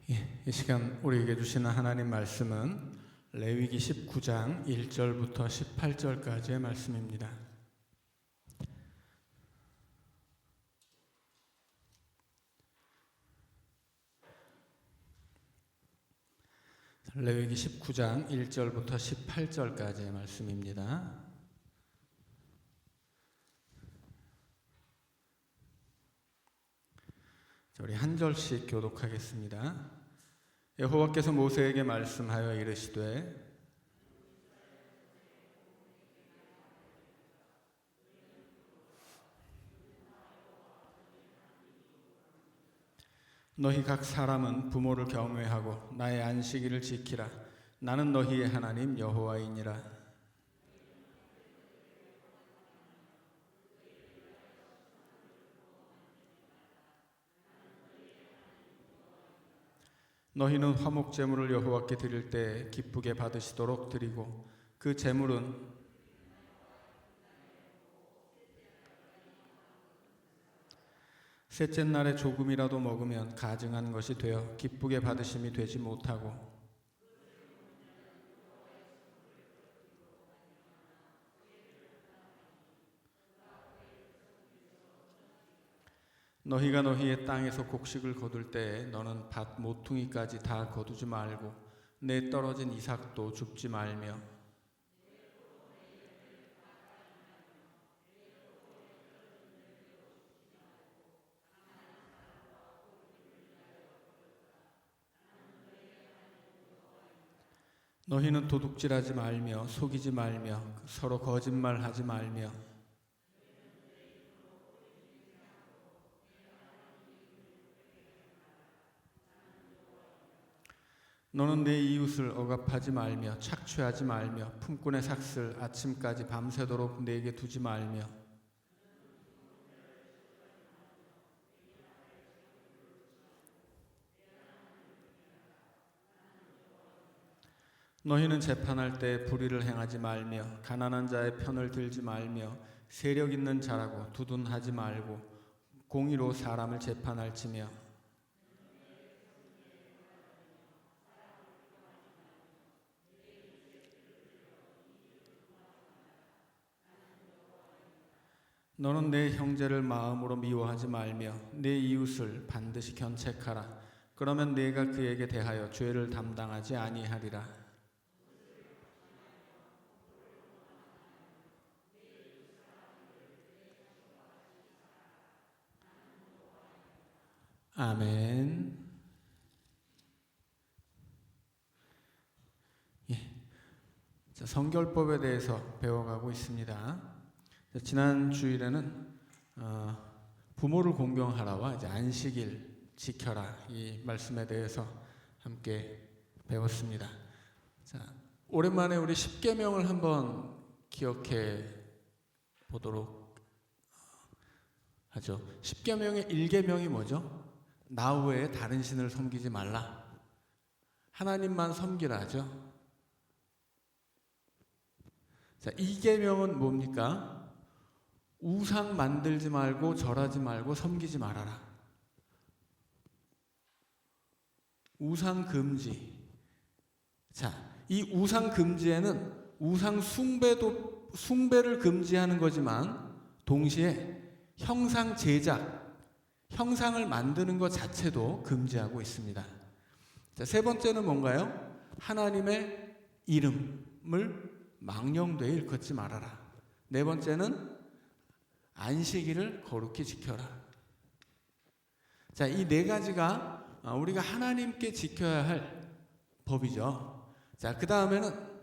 이 시간 우리에게 주시는 하나님 말씀은 레위기 19장 1절부터 18절까지의 말씀입니다. 레위기 19장 1절부터 18절까지의 말씀입니다. 우리 한 절씩 교독하겠습니다. 여호와께서 모세에게 말씀하여 이르시되 너희 각 사람은 부모를 경외하고 나의 안식일을 지키라. 나는 너희의 하나님 여호와이니라. 너희는 화목 제물을 여호와께 드릴 때 기쁘게 받으시도록 드리고 그 제물은 셋째 날에 조금이라도 먹으면 가증한 것이 되어 기쁘게 받으심이 되지 못하고 너희가 너희의 땅에서 곡식을 거둘 때에 너는 밭 모퉁이까지 다 거두지 말고 내 떨어진 이삭도 줍지 말며 너희는 도둑질하지 말며 속이지 말며 서로 거짓말하지 말며 너는 내 이웃을 억압하지 말며 착취하지 말며 품꾼의 삭슬 아침까지 밤새도록 내게 두지 말며 너희는 재판할 때 불의를 행하지 말며 가난한 자의 편을 들지 말며 세력 있는 자라고 두둔하지 말고 공의로 사람을 재판할지며 너는 내 형제를 마음으로 미워하지 말며 내 이웃을 반드시 견책하라. 그러면 내가 그에게 대하여 죄를 담당하지 아니하리라. 아멘. 성결법에 대해서 배워가고 있습니다. 지난 주일에는 부모를 공경하라와 이제 안식일 지켜라 이 말씀에 대해서 함께 배웠습니다. 자, 오랜만에 우리 십계명을 한번 기억해 보도록 하죠. 십계명의 1계명이 뭐죠? 나 외에 다른 신을 섬기지 말라. 하나님만 섬기라 하죠. 자, 2계명은 뭡니까? 우상 만들지 말고 절하지 말고 섬기지 말아라. 우상 금지. 자, 이 우상 금지에는 우상 숭배를 금지하는 거지만 동시에 형상 제작, 형상을 만드는 것 자체도 금지하고 있습니다. 자, 세 번째는 뭔가요? 하나님의 이름을 망령되이 일컫지 말아라. 네 번째는 안식일을 거룩히 지켜라. 자, 이 네 가지가 우리가 하나님께 지켜야 할 법이죠. 자, 그 다음에는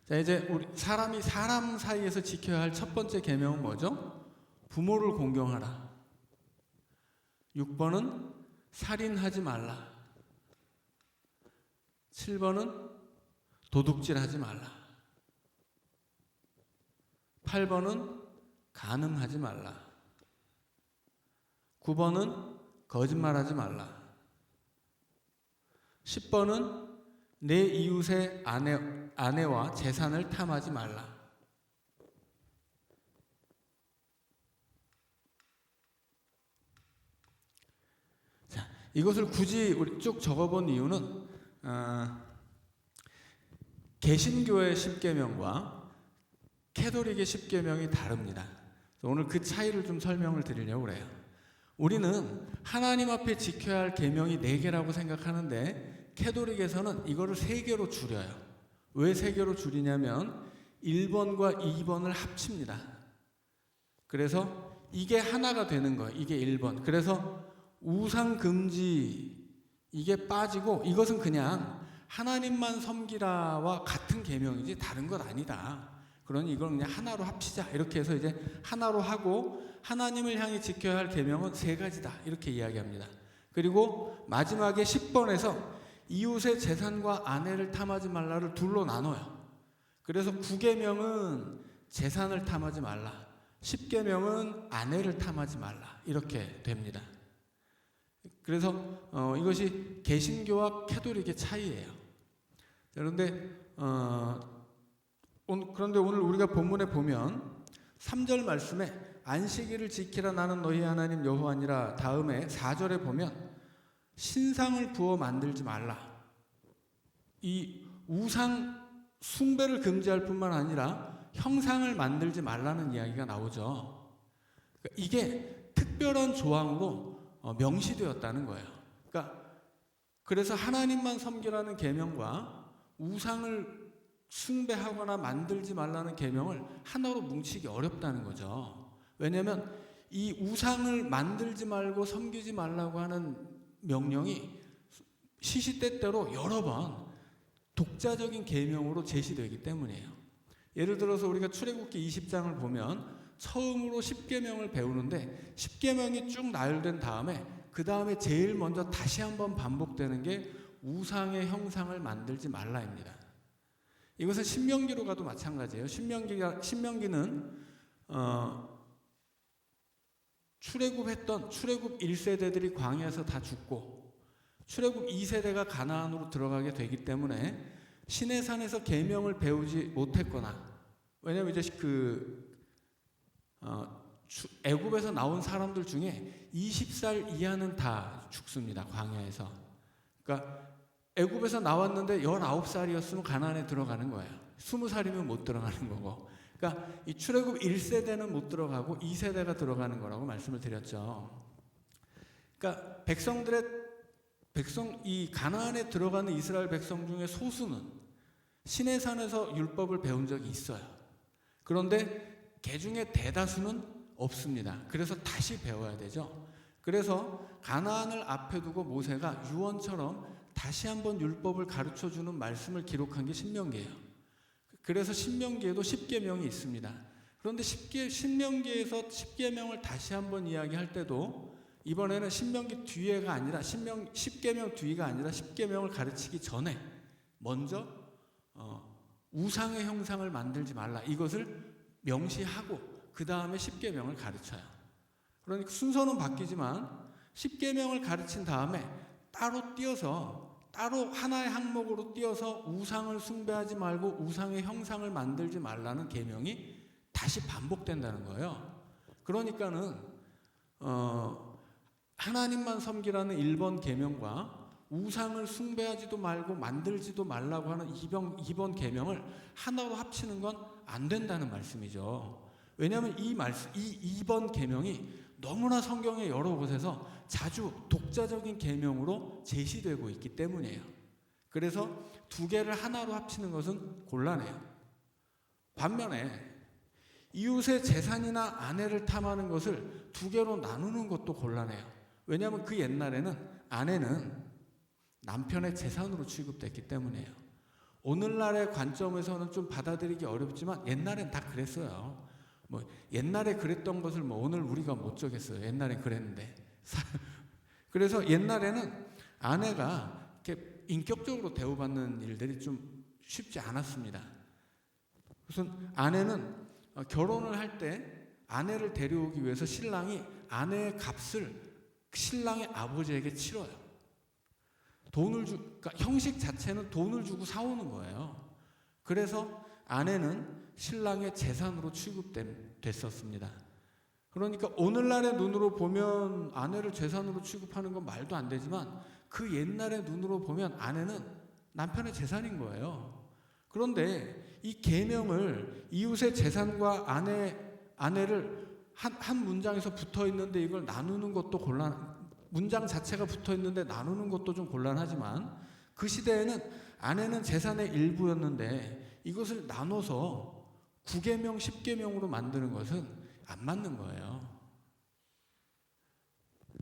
자, 이제 우리 사람이 사람 사이에서 지켜야 할 첫 번째 계명은 뭐죠? 부모를 공경하라. 6번은 살인하지 말라. 7번은 도둑질하지 말라. 8번은 간음하지 말라. 9번은 거짓말하지 말라. 10번은 내 이웃의 아내와 재산을 탐하지 말라. 이것을 굳이 우리 쭉 적어본 이유는 개신교의 10계명과 캐톨릭의 10계명이 다릅니다. 오늘 그 차이를 좀 설명을 드리려고 그래요. 우리는 하나님 앞에 지켜야 할 계명이 4개라고 생각하는데 캐톨릭에서는 이거를 3개로 줄여요. 왜 3개로 줄이냐면 1번과 2번을 합칩니다. 그래서 이게 하나가 되는 거예요. 이게 1번. 그래서 우상 금지 이게 빠지고 이것은 그냥 하나님만 섬기라와 같은 계명이지 다른 것 아니다. 그러니 이걸 그냥 하나로 합치자. 이렇게 해서 이제 하나로 하고 하나님을 향해 지켜야 할 계명은 3가지다. 이렇게 이야기합니다. 그리고 마지막에 10번에서 이웃의 재산과 아내를 탐하지 말라를 둘로 나눠요. 그래서 9계명은 재산을 탐하지 말라. 10계명은 아내를 탐하지 말라. 이렇게 됩니다. 그래서 이것이 개신교와 캐톨릭의 차이예요. 그런데 오늘 우리가 본문에 보면 3절 말씀에 안식일을 지키라 나는 너희 하나님 여호와니라 다음에 4절에 보면 신상을 부어 만들지 말라. 이 우상 숭배를 금지할 뿐만 아니라 형상을 만들지 말라는 이야기가 나오죠. 이게 특별한 조항으로 명시되었다는 거예요. 그래서 하나님만 섬기라는 계명과 우상을 숭배하거나 만들지 말라는 계명을 하나로 뭉치기 어렵다는 거죠. 왜냐하면 이 우상을 만들지 말고 섬기지 말라고 하는 명령이 시시때때로 여러 번 독자적인 계명으로 제시되기 때문이에요. 예를 들어서 우리가 출애굽기 20장을 보면 처음으로 10계명을 배우는데 10계명이 쭉 나열된 다음에 그 다음에 제일 먼저 다시 한번 반복되는 게 우상의 형상을 만들지 말라입니다. 이것은 신명기로 가도 마찬가지예요. 신명기는 출애굽 1세대들이 광야에서 다 죽고 출애굽 2세대가 가나안으로 들어가게 되기 때문에 시내산에서 계명을 배우지 못했거나, 왜냐하면 이제 애굽에서 나온 사람들 중에 20살 이하는 다 죽습니다. 광야에서. 그러니까 애굽에서 나왔는데 19살이었으면 가나안에 들어가는 거예요. 20살이면 못 들어가는 거고. 그러니까 이 출애굽 1세대는 못 들어가고 2세대가 들어가는 거라고 말씀을 드렸죠. 그러니까 이 가나안에 들어가는 이스라엘 백성 중에 소수는 시내산에서 율법을 배운 적이 있어요. 그런데 개 중에 대다수는 없습니다. 그래서 다시 배워야 되죠. 그래서 가나안을 앞에 두고 모세가 유언처럼 다시 한번 율법을 가르쳐주는 말씀을 기록한 게 신명기예요. 그래서 신명기에도 10계명이 있습니다. 그런데 신명기에서 10계명을 다시 한번 이야기할 때도 이번에는 신명기 뒤에가 아니라 10계명 뒤가 아니라 10계명을 가르치기 전에 먼저 우상의 형상을 만들지 말라. 이것을 명시하고 그 다음에 10계명을 가르쳐요. 그러니까 순서는 바뀌지만 10계명을 가르친 다음에 따로 하나의 항목으로 띄어서 우상을 숭배하지 말고 우상의 형상을 만들지 말라는 계명이 다시 반복된다는 거예요. 그러니까는 하나님만 섬기라는 1번 계명과 우상을 숭배하지도 말고 만들지도 말라고 하는 2번 계명을 하나로 합치는 건 안 된다는 말씀이죠. 왜냐하면 이 2번 계명이 너무나 성경의 여러 곳에서 자주 독자적인 계명으로 제시되고 있기 때문이에요. 그래서 2개를 하나로 합치는 것은 곤란해요. 반면에 이웃의 재산이나 아내를 탐하는 것을 2개로 나누는 것도 곤란해요. 왜냐하면 그 옛날에는 아내는 남편의 재산으로 취급됐기 때문이에요. 오늘날의 관점에서는 좀 받아들이기 어렵지만 옛날엔 다 그랬어요. 옛날에 그랬던 것을 오늘 우리가 못 적겠어요. 옛날에 그랬는데. 그래서 옛날에는 아내가 이렇게 인격적으로 대우받는 일들이 좀 쉽지 않았습니다. 우선 아내는 결혼을 할 때 아내를 데려오기 위해서 신랑이 아내의 값을 신랑의 아버지에게 치러요. 그러니까 형식 자체는 돈을 주고 사오는 거예요. 그래서 아내는 신랑의 재산으로 취급됐었습니다. 그러니까 오늘날의 눈으로 보면 아내를 재산으로 취급하는 건 말도 안 되지만 그 옛날의 눈으로 보면 아내는 남편의 재산인 거예요. 그런데 이 계명을 이웃의 재산과 아내를 한 문장에서 붙어 있는데 이걸 나누는 것도 문장 자체가 붙어 있는데 나누는 것도 좀 곤란하지만 그 시대에는 아내는 재산의 일부였는데 이것을 나눠서 9계명, 10계명으로 만드는 것은 안 맞는 거예요.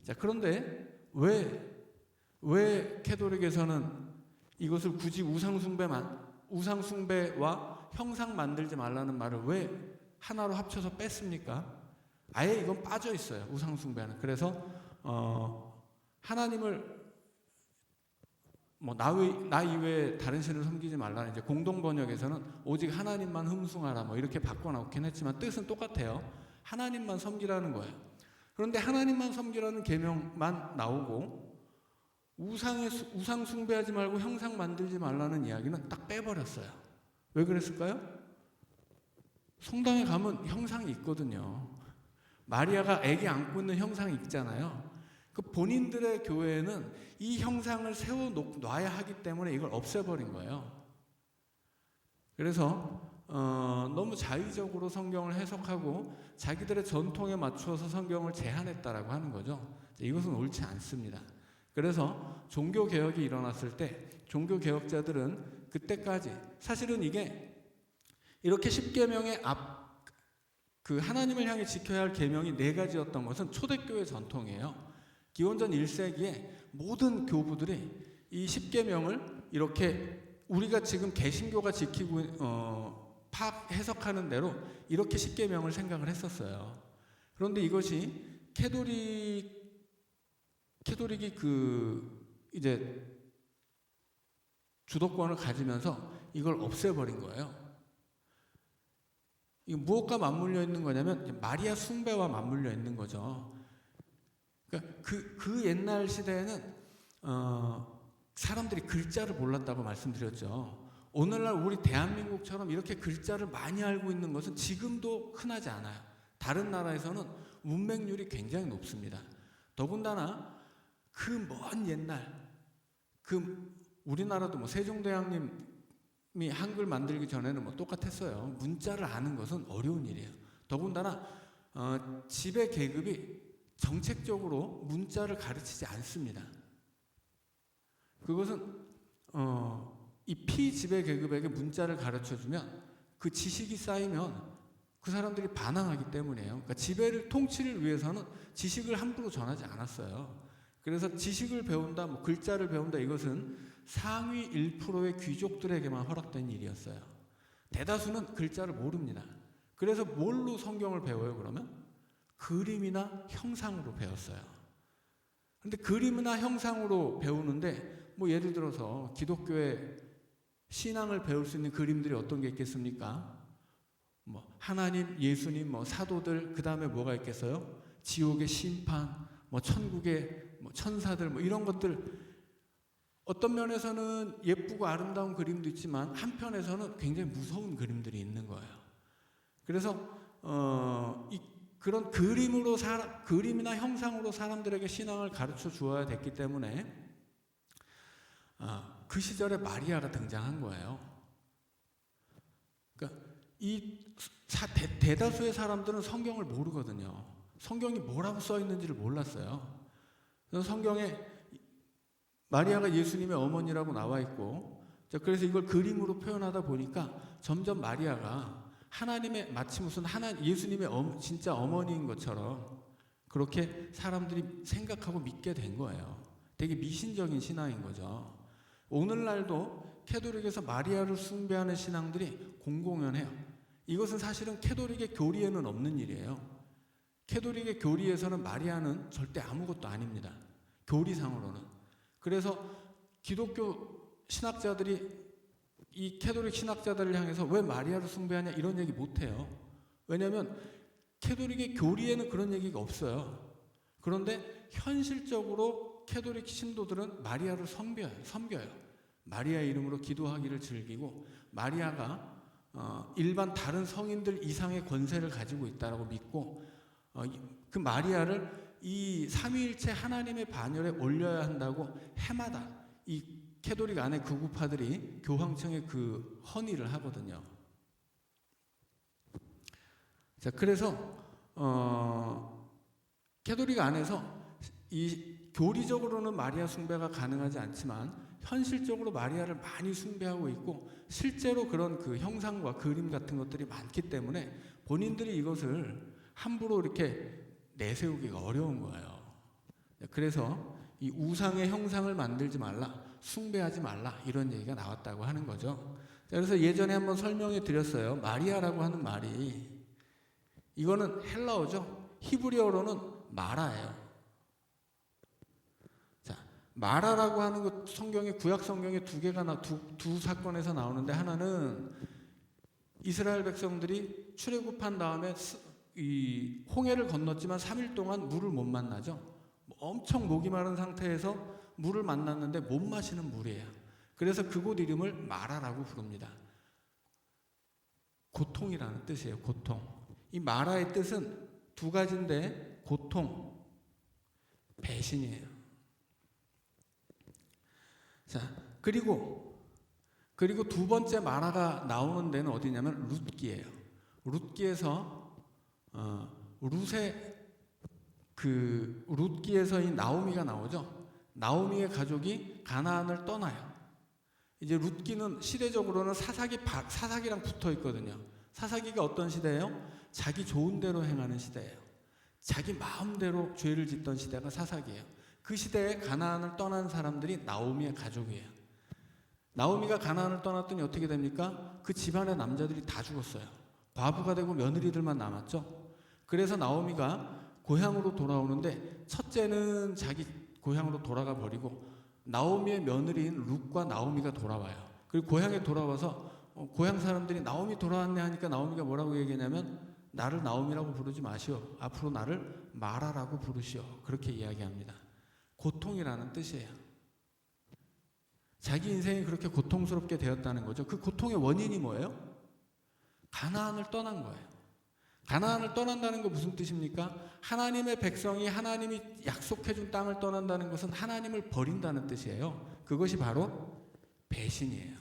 자, 그런데 왜 캐톨릭에서는 이것을 굳이 우상숭배와 형상 만들지 말라는 말을 왜 하나로 합쳐서 뺐습니까? 아예 이건 빠져 있어요. 우상숭배는. 그래서 하나님을 나 이외에 다른 신을 섬기지 말라는 이제 공동 번역에서는 오직 하나님만 흠숭하라 이렇게 바꿔 놓긴 했지만 뜻은 똑같아요. 하나님만 섬기라는 거예요. 그런데 하나님만 섬기라는 계명만 나오고 우상 숭배하지 말고 형상 만들지 말라는 이야기는 딱 빼버렸어요. 왜 그랬을까요? 성당에 가면 형상이 있거든요. 마리아가 아기 안고 있는 형상이 있잖아요. 그 본인들의 교회에는 이 형상을 세워놔야 하기 때문에 이걸 없애버린 거예요. 그래서 너무 자의적으로 성경을 해석하고 자기들의 전통에 맞추어서 성경을 제한했다라고 하는 거죠. 이것은 옳지 않습니다. 그래서 종교개혁이 일어났을 때 종교개혁자들은 그때까지 사실은 이게 이렇게 10계명의 그 하나님을 향해 지켜야 할 계명이 4가지였던 것은 초대교회 전통이에요. 기원전 1세기에 모든 교부들이 이 10계명을 이렇게 우리가 지금 개신교가 지키고 해석하는 대로 이렇게 10계명을 생각을 했었어요. 그런데 이것이 캐톨릭이 이제 주도권을 가지면서 이걸 없애버린 거예요. 이게 무엇과 맞물려 있는 거냐면 마리아 숭배와 맞물려 있는 거죠. 그러니까 그 옛날 시대에는 사람들이 글자를 몰랐다고 말씀드렸죠. 오늘날 우리 대한민국처럼 이렇게 글자를 많이 알고 있는 것은 지금도 흔하지 않아요. 다른 나라에서는 문맹률이 굉장히 높습니다. 더군다나 그 먼 옛날 우리나라도 세종대왕님이 한글 만들기 전에는 똑같았어요. 문자를 아는 것은 어려운 일이에요. 더군다나 지배 계급이 정책적으로 문자를 가르치지 않습니다. 그것은 이 피지배 계급에게 문자를 가르쳐주면 그 지식이 쌓이면 그 사람들이 반항하기 때문이에요. 그러니까 지배를 통치를 위해서는 지식을 함부로 전하지 않았어요. 그래서 지식을 배운다, 글자를 배운다 이것은 상위 1%의 귀족들에게만 허락된 일이었어요. 대다수는 글자를 모릅니다. 그래서 뭘로 성경을 배워요, 그러면? 그림이나 형상으로 배웠어요. 근데 그림이나 형상으로 배우는데 예를 들어서 기독교의 신앙을 배울 수 있는 그림들이 어떤 게 있겠습니까? 하나님, 예수님, 사도들, 그 다음에 뭐가 있겠어요? 지옥의 심판, 천국의 천사들, 이런 것들. 어떤 면에서는 예쁘고 아름다운 그림도 있지만 한편에서는 굉장히 무서운 그림들이 있는 거예요. 그래서 그런 그림이나 형상으로 사람들에게 신앙을 가르쳐 주어야 됐기 때문에 그 시절에 마리아가 등장한 거예요. 그러니까 대다수의 사람들은 성경을 모르거든요. 성경이 뭐라고 써 있는지를 몰랐어요. 그래서 성경에 마리아가 예수님의 어머니라고 나와 있고, 그래서 이걸 그림으로 표현하다 보니까 점점 마리아가 하나님의 마치 무슨 예수님의 진짜 어머니인 것처럼 그렇게 사람들이 생각하고 믿게 된 거예요. 되게 미신적인 신앙인 거죠. 오늘날도 캐톨릭에서 마리아를 숭배하는 신앙들이 공공연해요. 이것은 사실은 캐톨릭의 교리에는 없는 일이에요. 캐톨릭의 교리에서는 마리아는 절대 아무것도 아닙니다. 교리상으로는. 그래서 기독교 신학자들이 이 캐톨릭 신학자들을 향해서 왜 마리아를 숭배하냐 이런 얘기 못해요. 왜냐하면 캐톨릭의 교리에는 그런 얘기가 없어요. 그런데 현실적으로 캐톨릭 신도들은 마리아를 섬겨요. 마리아 이름으로 기도하기를 즐기고 마리아가 일반 다른 성인들 이상의 권세를 가지고 있다고 믿고 그 마리아를 이 삼위일체 하나님의 반열에 올려야 한다고 해마다 이 캐톨릭 안에 극우파들이 교황청에 그 헌의를 하거든요. 자, 그래서 캐톨릭 안에서 이 교리적으로는 마리아 숭배가 가능하지 않지만 현실적으로 마리아를 많이 숭배하고 있고 실제로 그런 그 형상과 그림 같은 것들이 많기 때문에 본인들이 이것을 함부로 이렇게 내세우기가 어려운 거예요. 그래서 이 우상의 형상을 만들지 말라, 숭배하지 말라 이런 얘기가 나왔다고 하는 거죠. 자, 그래서 예전에 한번 설명해 드렸어요. 마리아라고 하는 말이 이거는 헬라어죠. 히브리어로는 마라예요. 자, 마라라고 하는 것 성경에 구약 성경에 두 사건에서 나오는데 하나는 이스라엘 백성들이 출애굽한 다음에 이 홍해를 건넜지만 3일 동안 물을 못 만나죠. 엄청 목이 마른 상태에서 물을 만났는데 못 마시는 물이에요. 그래서 그곳 이름을 마라라고 부릅니다. 고통이라는 뜻이에요. 고통. 이 마라의 뜻은 두 가지인데 고통, 배신이에요. 자, 그리고 두 번째 마라가 나오는 데는 어디냐면 룻기예요. 룻기에서 룻기에서 이 나오미가 나오죠. 나오미의 가족이 가나안을 떠나요. 이제 룻기는 시대적으로는 사사기랑 붙어 있거든요. 사사기가 어떤 시대예요? 자기 좋은 대로 행하는 시대예요. 자기 마음대로 죄를 짓던 시대가 사사기예요. 그 시대에 가나안을 떠난 사람들이 나오미의 가족이에요. 나오미가 가나안을 떠났더니 어떻게 됩니까? 그 집안의 남자들이 다 죽었어요. 과부가 되고 며느리들만 남았죠. 그래서 나오미가 고향으로 돌아오는데 첫째는 자기 고향으로 돌아가 버리고 나오미의 며느리인 룻과 나오미가 돌아와요. 그리고 고향에 돌아와서 고향 사람들이 나오미 돌아왔네 하니까 나오미가 뭐라고 얘기하냐면 나를 나오미라고 부르지 마시오. 앞으로 나를 마라라고 부르시오. 그렇게 이야기합니다. 고통이라는 뜻이에요. 자기 인생이 그렇게 고통스럽게 되었다는 거죠. 그 고통의 원인이 뭐예요? 가나안을 떠난 거예요. 가나안을 떠난다는 거 무슨 뜻입니까? 하나님의 백성이 하나님이 약속해준 땅을 떠난다는 것은 하나님을 버린다는 뜻이에요. 그것이 바로 배신이에요.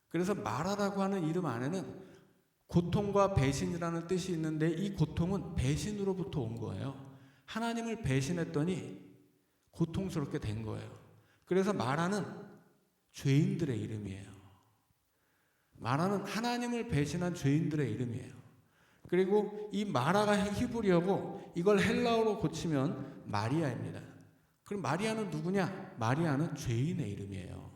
그래서 마라라고 하는 이름 안에는 고통과 배신이라는 뜻이 있는데 이 고통은 배신으로부터 온 거예요. 하나님을 배신했더니 고통스럽게 된 거예요. 그래서 마라는 죄인들의 이름이에요. 마라는 하나님을 배신한 죄인들의 이름이에요. 그리고 이 마라가 히브리어고 이걸 헬라어로 고치면 마리아입니다. 그럼 마리아는 누구냐? 마리아는 죄인의 이름이에요.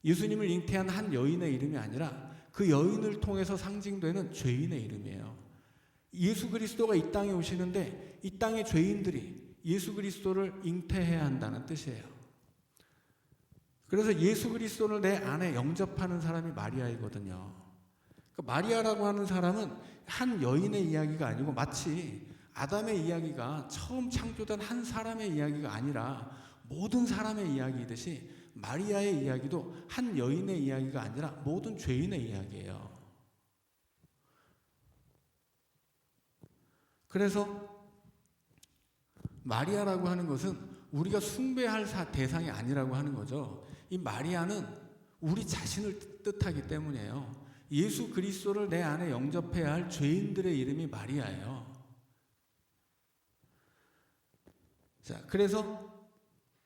예수님을 잉태한 한 여인의 이름이 아니라 그 여인을 통해서 상징되는 죄인의 이름이에요. 예수 그리스도가 이 땅에 오시는데 이 땅의 죄인들이 예수 그리스도를 잉태해야 한다는 뜻이에요. 그래서 예수 그리스도를 내 안에 영접하는 사람이 마리아이거든요. 마리아라고 하는 사람은 한 여인의 이야기가 아니고 마치 아담의 이야기가 처음 창조된 한 사람의 이야기가 아니라 모든 사람의 이야기이듯이 마리아의 이야기도 한 여인의 이야기가 아니라 모든 죄인의 이야기예요. 그래서 마리아라고 하는 것은 우리가 숭배할 대상이 아니라고 하는 거죠. 이 마리아는 우리 자신을 뜻하기 때문이에요. 예수 그리스도를 내 안에 영접해야 할 죄인들의 이름이 마리아예요. 자, 그래서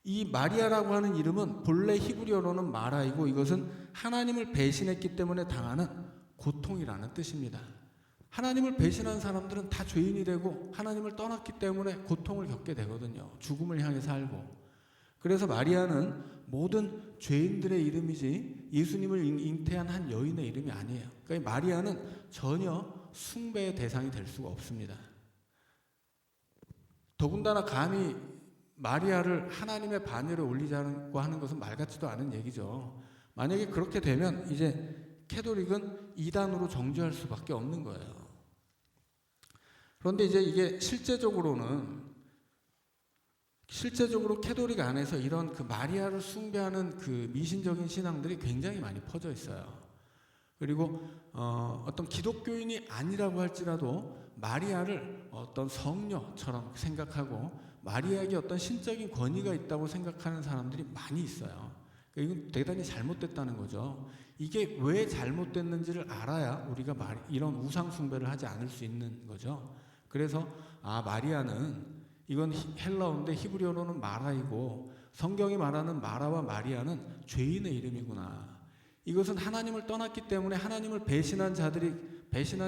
이 마리아라고 하는 이름은 본래 히브리어로는 마라이고 이것은 하나님을 배신했기 때문에 당하는 고통이라는 뜻입니다. 하나님을 배신한 사람들은 다 죄인이 되고 하나님을 떠났기 때문에 고통을 겪게 되거든요. 죽음을 향해 살고. 그래서 마리아는 모든 죄인들의 이름이지 예수님을 잉태한 한 여인의 이름이 아니에요. 그러니까 마리아는 전혀 숭배의 대상이 될 수가 없습니다. 더군다나 감히 마리아를 하나님의 반열에 올리자고 하는 것은 말 같지도 않은 얘기죠. 만약에 그렇게 되면 이제 캐톨릭은 이단으로 정죄할 수밖에 없는 거예요. 그런데 이제 이게 실제적으로 캐톨릭 안에서 이런 그 마리아를 숭배하는 그 미신적인 신앙들이 굉장히 많이 퍼져 있어요. 그리고 어떤 기독교인이 아니라고 할지라도 마리아를 어떤 성녀처럼 생각하고 마리아에게 어떤 신적인 권위가 있다고 생각하는 사람들이 많이 있어요. 이건 대단히 잘못됐다는 거죠. 이게 왜 잘못됐는지를 알아야 우리가 이런 우상 숭배를 하지 않을 수 있는 거죠. 그래서 마리아는, 이건 헬라어인데 히브리어로는 마라이고 성경이 말하는 마라와 마리아는 죄인의 이름이구나. 이것은 하나님을 떠났기 때문에 하나님을 배신한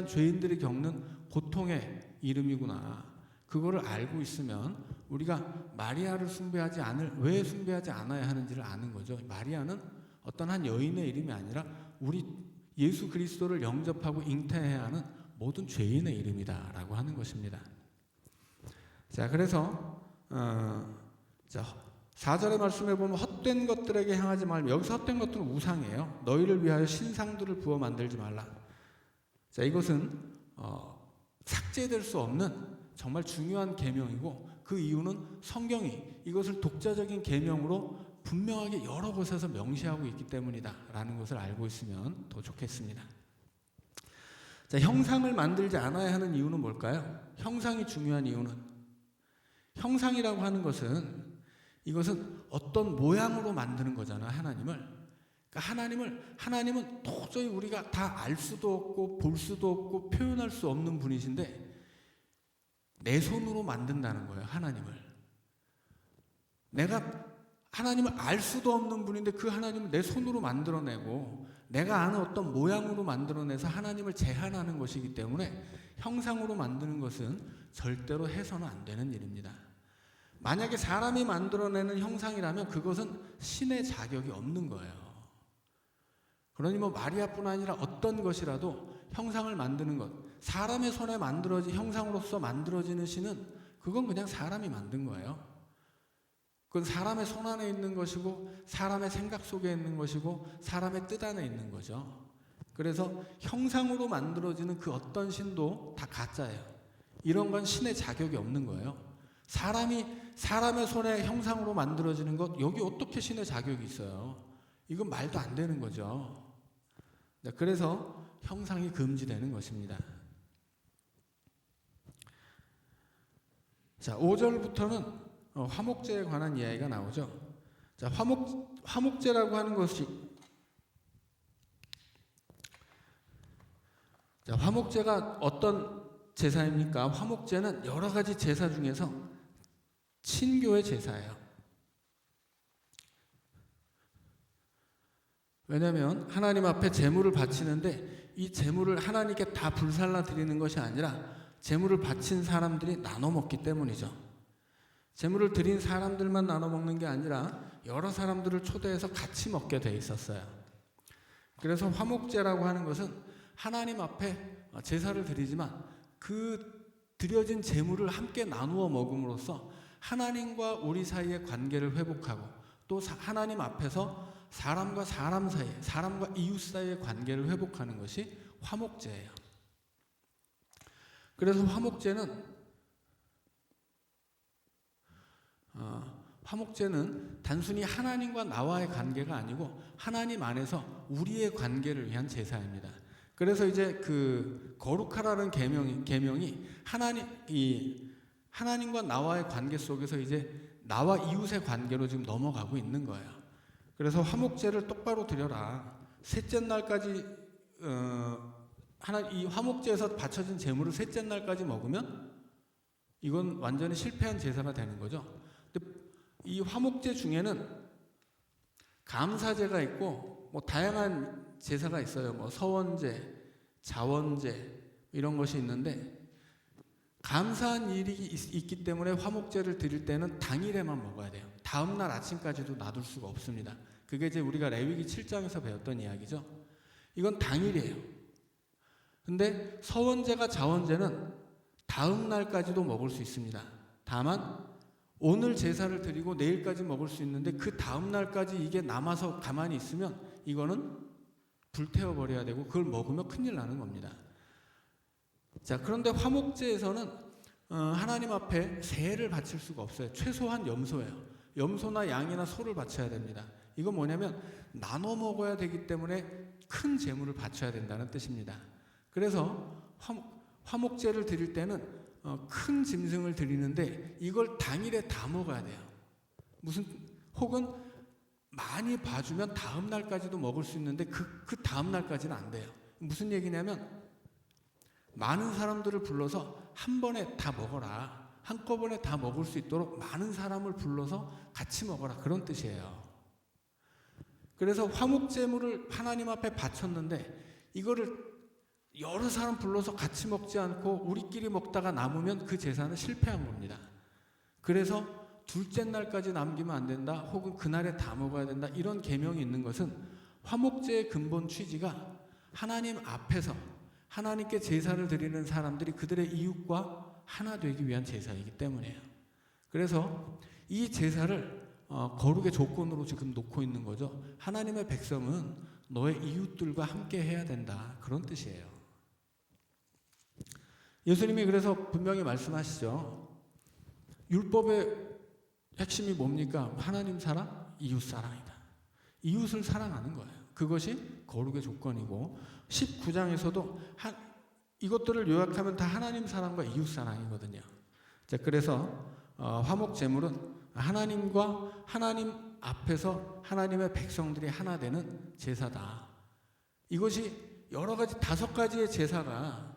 죄인들이 겪는 고통의 이름이구나. 그거를 알고 있으면 우리가 마리아를 왜 숭배하지 않아야 하는지를 아는 거죠. 마리아는 어떤 한 여인의 이름이 아니라 우리 예수 그리스도를 영접하고 잉태해야 하는 모든 죄인의 이름이다라고 하는 것입니다. 자, 그래서 4절의 말씀에 보면 헛된 것들에게 향하지 말며, 여기서 헛된 것들은 우상이에요. 너희를 위하여 신상들을 부어 만들지 말라. 자, 이것은 삭제될 수 없는 정말 중요한 계명이고, 그 이유는 성경이 이것을 독자적인 계명으로 분명하게 여러 곳에서 명시하고 있기 때문이다 라는 것을 알고 있으면 더 좋겠습니다. 자, 형상을 만들지 않아야 하는 이유는 뭘까요? 형상이 중요한 이유는, 형상이라고 하는 것은 이것은 어떤 모양으로 만드는 거잖아. 그러니까 하나님은 도저히 우리가 다 알 수도 없고 볼 수도 없고 표현할 수 없는 분이신데 내 손으로 만든다는 거예요. 하나님을 알 수도 없는 분인데 그 하나님을 내 손으로 만들어내고 내가 아는 어떤 모양으로 만들어내서 하나님을 제한하는 것이기 때문에 형상으로 만드는 것은 절대로 해서는 안 되는 일입니다. 만약에 사람이 만들어내는 형상이라면 그것은 신의 자격이 없는 거예요. 그러니 마리아뿐 아니라 어떤 것이라도 형상을 만드는 것, 사람의 손에 형상으로서 만들어지는 신은 그건 그냥 사람이 만든 거예요. 그건 사람의 손 안에 있는 것이고 사람의 생각 속에 있는 것이고 사람의 뜻 안에 있는 거죠. 그래서 형상으로 만들어지는 그 어떤 신도 다 가짜예요. 이런 건 신의 자격이 없는 거예요. 사람의 손에 형상으로 만들어지는 것, 여기 어떻게 신의 자격이 있어요? 이건 말도 안 되는 거죠. 그래서 형상이 금지되는 것입니다. 자, 5절부터는 화목제에 관한 이야기가 나오죠. 자, 화목제라고 하는 것이, 자, 화목제가 어떤 제사입니까? 화목제는 여러 가지 제사 중에서 친교의 제사예요. 왜냐하면 하나님 앞에 제물을 바치는데 이 제물을 하나님께 다 불살라 드리는 것이 아니라 제물을 바친 사람들이 나눠 먹기 때문이죠. 제물을 드린 사람들만 나눠 먹는 게 아니라 여러 사람들을 초대해서 같이 먹게 돼 있었어요. 그래서 화목제라고 하는 것은 하나님 앞에 제사를 드리지만 그 드려진 제물을 함께 나누어 먹음으로써 하나님과 우리 사이의 관계를 회복하고 또 하나님 앞에서 사람과 사람 사이, 사람과 이웃 사이의 관계를 회복하는 것이 화목제예요. 그래서 화목제는 단순히 하나님과 나와의 관계가 아니고 하나님 안에서 우리의 관계를 위한 제사입니다. 그래서 이제 그 거룩하라는 계명이 하나님과 나와의 관계 속에서 이제 나와 이웃의 관계로 지금 넘어가고 있는 거예요. 그래서 화목제를 똑바로 드려라. 셋째 날까지 이 화목제에서 바쳐진 제물을 셋째 날까지 먹으면 이건 완전히 실패한 제사가 되는 거죠. 근데 이 화목제 중에는 감사제가 있고 다양한 제사가 있어요. 서원제, 자원제 이런 것이 있는데 감사한 일이 있기 때문에 화목제를 드릴 때는 당일에만 먹어야 돼요. 다음 날 아침까지도 놔둘 수가 없습니다. 그게 이제 우리가 레위기 7장에서 배웠던 이야기죠. 이건 당일이에요. 근데 서원제가 자원제는 다음 날까지도 먹을 수 있습니다. 다만 오늘 제사를 드리고 내일까지 먹을 수 있는데 그 다음 날까지 이게 남아서 가만히 있으면 이거는 불태워 버려야 되고 그걸 먹으면 큰일 나는 겁니다. 자, 그런데 화목제에서는 하나님 앞에 새를 바칠 수가 없어요. 최소한 염소예요. 염소나 양이나 소를 바쳐야 됩니다. 이건 뭐냐면 나눠 먹어야 되기 때문에 큰 제물을 바쳐야 된다는 뜻입니다. 그래서 화목제를 드릴 때는 큰 짐승을 드리는데 이걸 당일에 다 먹어야 돼요. 혹은 많이 봐주면 다음 날까지도 먹을 수 있는데 그 다음 날까지는 안 돼요. 무슨 얘기냐면 많은 사람들을 불러서 한 번에 다 먹어라. 한꺼번에 다 먹을 수 있도록 많은 사람을 불러서 같이 먹어라. 그런 뜻이에요. 그래서 화목제물을 하나님 앞에 바쳤는데 이거를 여러 사람 불러서 같이 먹지 않고 우리끼리 먹다가 남으면 그 제사는 실패한 겁니다. 그래서 둘째 날까지 남기면 안 된다. 혹은 그날에 다 먹어야 된다. 이런 계명이 있는 것은 화목제의 근본 취지가 하나님 앞에서 하나님께 제사를 드리는 사람들이 그들의 이웃과 하나 되기 위한 제사이기 때문이에요. 그래서 이 제사를 거룩의 조건으로 지금 놓고 있는 거죠. 하나님의 백성은 너의 이웃들과 함께 해야 된다. 그런 뜻이에요. 예수님이 그래서 분명히 말씀하시죠. 율법의 핵심이 뭡니까? 하나님 사랑, 이웃 사랑이다. 이웃을 사랑하는 거예요. 그것이 거룩의 조건이고 19장에서도 이것들을 요약하면 다 하나님 사랑과 이웃 사랑이거든요. 자, 그래서 화목 제물은 하나님과 하나님 앞에서 하나님의 백성들이 하나 되는 제사다. 이것이 여러 가지 5가지의 제사가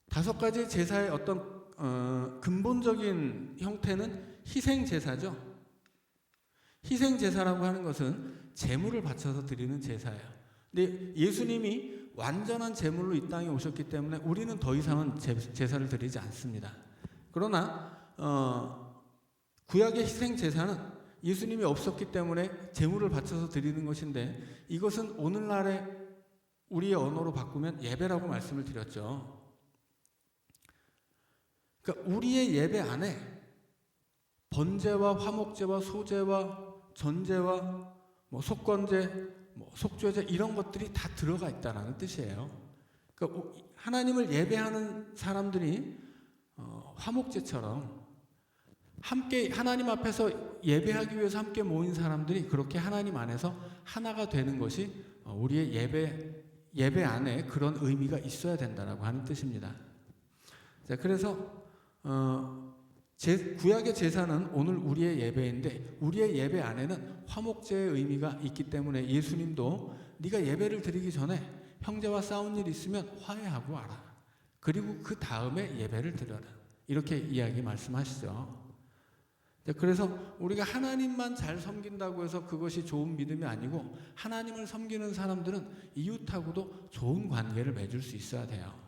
5가지의 제사의 어떤 근본적인 형태는 희생 제사죠. 희생 제사라고 하는 것은 제물을 바쳐서 드리는 제사예요. 근데 예수님이 완전한 제물로 이 땅에 오셨기 때문에 우리는 더 이상은 제사를 드리지 않습니다. 그러나 구약의 희생 제사는 예수님이 없었기 때문에 제물을 바쳐서 드리는 것인데 이것은 오늘날의 우리의 언어로 바꾸면 예배라고 말씀을 드렸죠. 그러니까 우리의 예배 안에 번제와 화목제와 소제와 전제와 속건제, 속죄제 이런 것들이 다 들어가 있다는 뜻이에요. 그러니까 하나님을 예배하는 사람들이 화목제처럼 함께 하나님 앞에서 예배하기 위해서 함께 모인 사람들이 그렇게 하나님 안에서 하나가 되는 것이 우리의 예배 안에 그런 의미가 있어야 된다라고 하는 뜻입니다. 자, 그래서 구약의 제사는 오늘 우리의 예배인데 우리의 예배 안에는 화목제의 의미가 있기 때문에 예수님도 네가 예배를 드리기 전에 형제와 싸운 일 있으면 화해하고 와라. 그리고 그 다음에 예배를 드려라. 이렇게 이야기 말씀하시죠. 그래서 우리가 하나님만 잘 섬긴다고 해서 그것이 좋은 믿음이 아니고 하나님을 섬기는 사람들은 이웃하고도 좋은 관계를 맺을 수 있어야 돼요.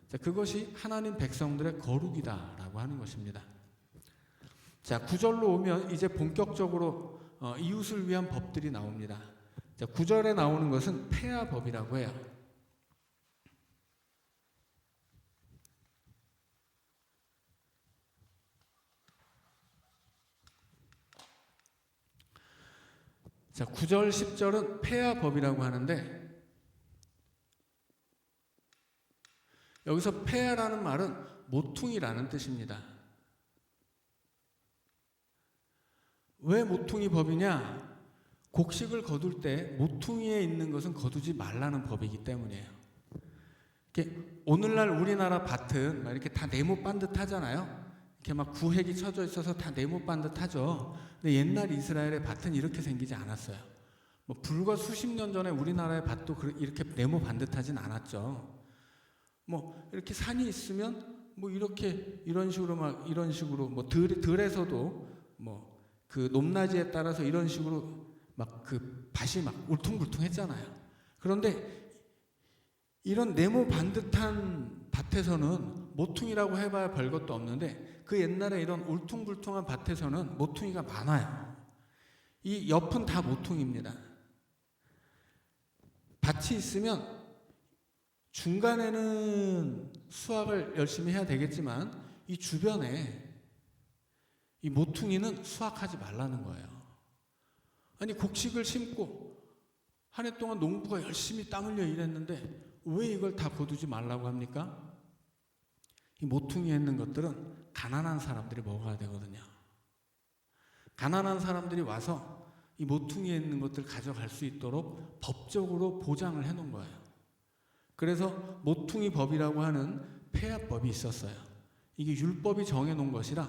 자, 그것이 하나님 백성들의 거룩이다라고 하는 것입니다. 자, 9절로 오면 이제 본격적으로 이웃을 위한 법들이 나옵니다. 자, 9절에 나오는 것은 폐하법이라고 해요. 자, 9절, 10절은 폐하법이라고 하는데 여기서 폐하라는 말은 모퉁이라는 뜻입니다. 왜 모퉁이 법이냐? 곡식을 거둘 때 모퉁이에 있는 것은 거두지 말라는 법이기 때문이에요. 오늘날 우리나라 밭은 막 이렇게 다 네모 반듯하잖아요. 이렇게 막 구획이 쳐져 있어서 다 네모 반듯하죠. 근데 옛날 이스라엘의 밭은 이렇게 생기지 않았어요. 불과 수십 년 전에 우리나라의 밭도 이렇게 네모 반듯하진 않았죠. 이렇게 산이 있으면 이렇게 이런 식으로 들에서도 그 높낮이에 따라서 이런 식으로 그 밭이 울퉁불퉁했잖아요. 그런데 이런 네모 반듯한 밭에서는 모퉁이라고 해봐야 별것도 없는데 그 옛날에 이런 울퉁불퉁한 밭에서는 모퉁이가 많아요. 이 옆은 다 모퉁이입니다. 밭이 있으면 중간에는 수확을 열심히 해야 되겠지만 이 주변에 이 모퉁이는 수확하지 말라는 거예요. 아니 곡식을 심고 한 해 동안 농부가 열심히 땀 흘려 일했는데 왜 이걸 다 거두지 말라고 합니까? 이 모퉁이에 있는 것들은 가난한 사람들이 먹어야 되거든요. 가난한 사람들이 와서 이 모퉁이에 있는 것들 가져갈 수 있도록 법적으로 보장을 해놓은 거예요. 그래서 모퉁이 법이라고 하는 폐합법이 있었어요. 이게 율법이 정해놓은 것이라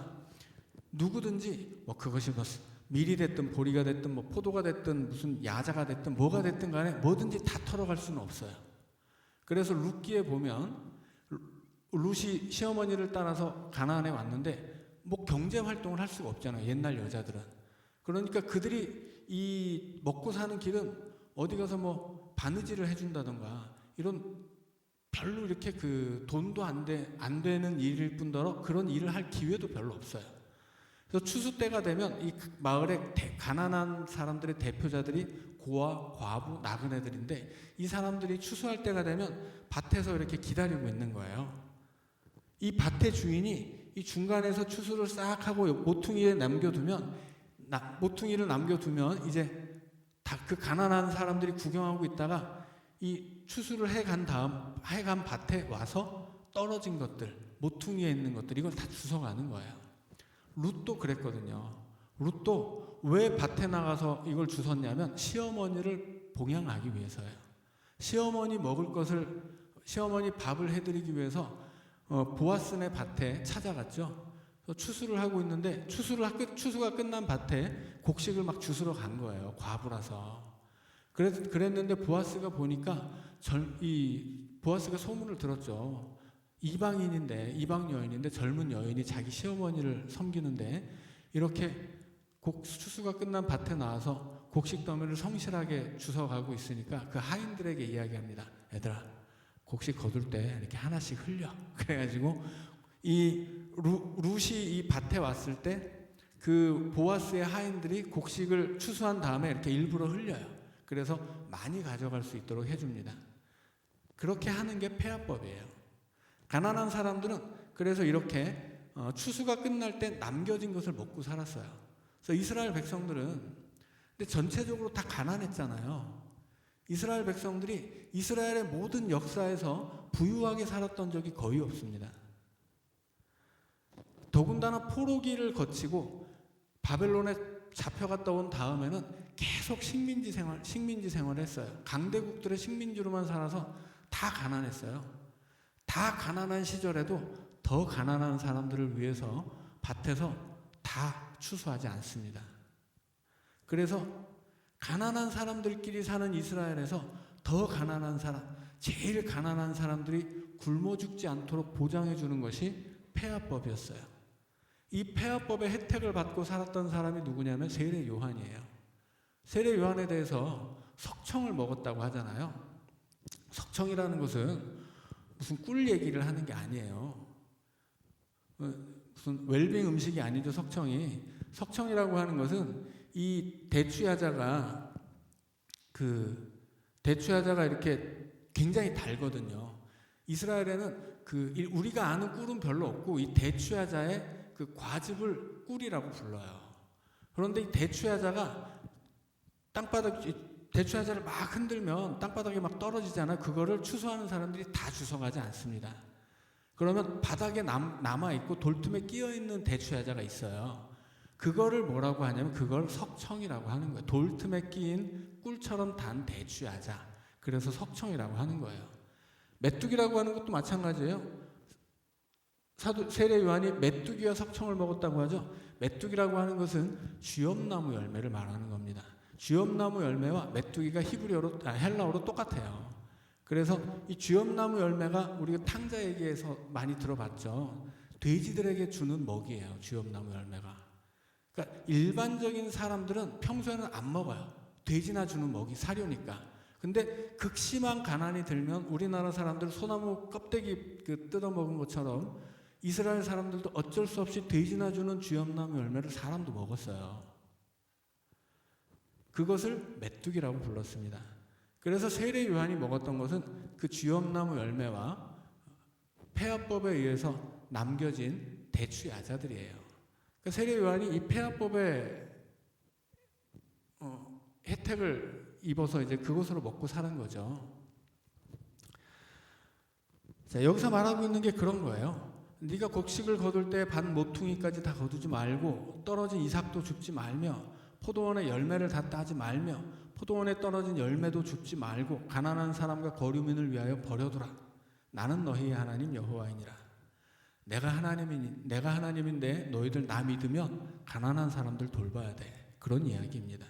누구든지 뭐 그것이 뭐 밀이 됐든 보리가 됐든 뭐 포도가 됐든 무슨 야자가 됐든 뭐가 됐든 간에 뭐든지 다 털어갈 수는 없어요. 그래서 룻기에 보면 룻이 시어머니를 따라서 가나안에 왔는데 뭐 경제 활동을 할 수가 없잖아요. 옛날 여자들은. 그러니까 그들이 이 먹고 사는 길은 어디 가서 뭐 바느질을 해준다던가 이런 별로 이렇게 그 돈도 안 되는 일일 뿐더러 그런 일을 할 기회도 별로 없어요. 그래서 추수 때가 되면 이 마을의 가난한 사람들의 대표자들이 고아, 과부, 나그네들인데 이 사람들이 추수할 때가 되면 밭에서 이렇게 기다리고 있는 거예요. 이 밭의 주인이 이 중간에서 추수를 싹 하고 모퉁이를 남겨두면 이제 다 그 가난한 사람들이 구경하고 있다가 이 추수를 해간 밭에 와서 떨어진 것들, 모퉁이에 있는 것들 이걸 다 주워가는 거예요. 룻도 그랬거든요. 룻도 왜 밭에 나가서 이걸 주웠냐면 시어머니를 봉양하기 위해서예요. 시어머니 먹을 것을 시어머니 밥을 해드리기 위해서 보아스네 밭에 찾아갔죠. 추수를 하고 있는데 추수가 끝난 밭에 곡식을 막 주스러 간 거예요. 과부라서. 그랬는데 보아스가 보니까 보아스가 소문을 들었죠. 이방 여인인데 젊은 여인이 자기 시어머니를 섬기는데 이렇게 추수가 끝난 밭에 나와서 곡식 더미를 성실하게 주워가고 있으니까 그 하인들에게 이야기합니다. 얘들아, 곡식 거둘 때 이렇게 하나씩 흘려. 그래가지고 이 룻이 이 밭에 왔을 때 그 보아스의 하인들이 곡식을 추수한 다음에 이렇게 일부러 흘려요. 그래서 많이 가져갈 수 있도록 해줍니다. 그렇게 하는 게 폐합법이에요. 가난한 사람들은 그래서 이렇게 추수가 끝날 때 남겨진 것을 먹고 살았어요. 그래서 이스라엘 백성들은 근데 전체적으로 다 가난했잖아요. 이스라엘 백성들이 이스라엘의 모든 역사에서 부유하게 살았던 적이 거의 없습니다. 더군다나 포로기를 거치고 바벨론에 잡혀갔다 온 다음에는 계속 식민지 생활을 했어요. 강대국들의 식민지로만 살아서 다 가난했어요. 다 가난한 시절에도 더 가난한 사람들을 위해서 밭에서 다 추수하지 않습니다. 그래서 가난한 사람들끼리 사는 이스라엘에서 더 가난한 제일 가난한 사람들이 굶어 죽지 않도록 보장해 주는 것이 폐합법이었어요. 이 폐합법의 혜택을 받고 살았던 사람이 누구냐면 세례 요한이에요. 세례 요한에 대해서 석청을 먹었다고 하잖아요. 석청이라는 것은 무슨 꿀 얘기를 하는 게 아니에요. 무슨 웰빙 음식이 아니죠. 석청이라고 하는 것은 이 대추야자가 이렇게 굉장히 달거든요. 이스라엘에는 우리가 아는 꿀은 별로 없고 이 대추야자의 그 과즙을 꿀이라고 불러요. 그런데 이 대추야자가 대추야자를 막 흔들면 땅바닥에 막 떨어지잖아요. 그거를 추수하는 사람들이 다 주워가지 않습니다. 그러면 바닥에 남아있고 돌틈에 끼어있는 대추야자가 있어요. 그거를 뭐라고 하냐면 그걸 석청이라고 하는 거예요. 돌틈에 끼인 꿀처럼 단 대추야자. 그래서 석청이라고 하는 거예요. 메뚜기라고 하는 것도 마찬가지예요. 세례 요한이 메뚜기와 석청을 먹었다고 하죠. 메뚜기라고 하는 것은 쥐엄나무 열매를 말하는 겁니다. 쥐엄나무 열매와 메뚜기가 헬라어로 똑같아요. 그래서 이 쥐엄나무 열매가 우리가 탕자 얘기에서 많이 들어봤죠. 돼지들에게 주는 먹이에요. 쥐엄나무 열매가. 그러니까 일반적인 사람들은 평소에는 안 먹어요. 돼지나 주는 먹이 사료니까. 근데 극심한 가난이 들면 우리나라 사람들 소나무 껍데기 뜯어 먹은 것처럼 이스라엘 사람들도 어쩔 수 없이 돼지나 주는 쥐엄나무 열매를 사람도 먹었어요. 그것을 메뚜기라고 불렀습니다. 그래서 세례 요한이 먹었던 것은 그 쥐엄나무 열매와 폐합법에 의해서 남겨진 대추야자들이에요. 그러니까 세례 요한이 이 폐합법의 혜택을 입어서 이제 그것으로 먹고 사는 거죠. 자, 여기서 말하고 있는 게 그런 거예요. 네가 곡식을 거둘 때 반 모퉁이까지 다 거두지 말고 떨어진 이삭도 줍지 말며 포도원의 열매를 다 따지 말며 포도원에 떨어진 열매도 줍지 말고 가난한 사람과 거류민을 위하여 버려두라. 나는 너희의 하나님 여호와이니라. 내가 하나님인데 너희들 나 믿으면 가난한 사람들 돌봐야 돼. 그런 이야기입니다.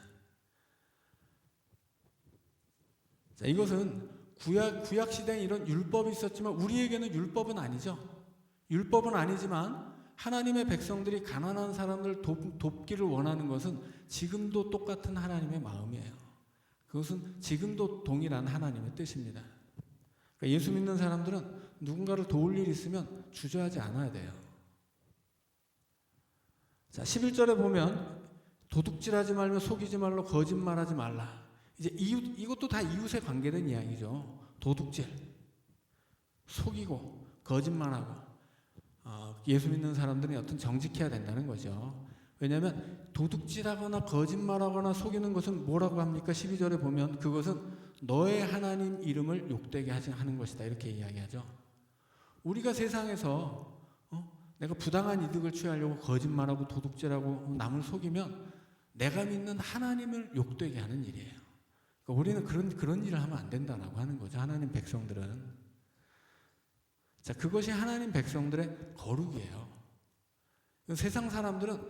자, 이것은 구약 시대에 이런 율법이 있었지만 우리에게는 율법은 아니죠. 율법은 아니지만 하나님의 백성들이 가난한 사람들 돕기를 원하는 것은 지금도 똑같은 하나님의 마음이에요. 그것은 지금도 동일한 하나님의 뜻입니다. 그러니까 예수 믿는 사람들은 누군가를 도울 일 있으면 주저하지 않아야 돼요. 자, 11절에 보면 도둑질하지 말며 속이지 말라, 거짓말하지 말라. 이제 이것도 다 이웃에 관계된 이야기죠. 도둑질, 속이고 거짓말하고 예수 믿는 사람들은 여튼 정직해야 된다는 거죠. 왜냐하면 도둑질하거나 거짓말하거나 속이는 것은 뭐라고 합니까? 12절에 보면 그것은 너의 하나님 이름을 욕되게 하는 것이다 이렇게 이야기하죠. 우리가 세상에서 내가 부당한 이득을 취하려고 거짓말하고 도둑질하고 남을 속이면 내가 믿는 하나님을 욕되게 하는 일이에요. 그러니까 우리는 그런 일을 하면 안 된다라고 하는 거죠. 하나님 백성들은. 자, 그것이 하나님 백성들의 거룩이에요. 세상 사람들은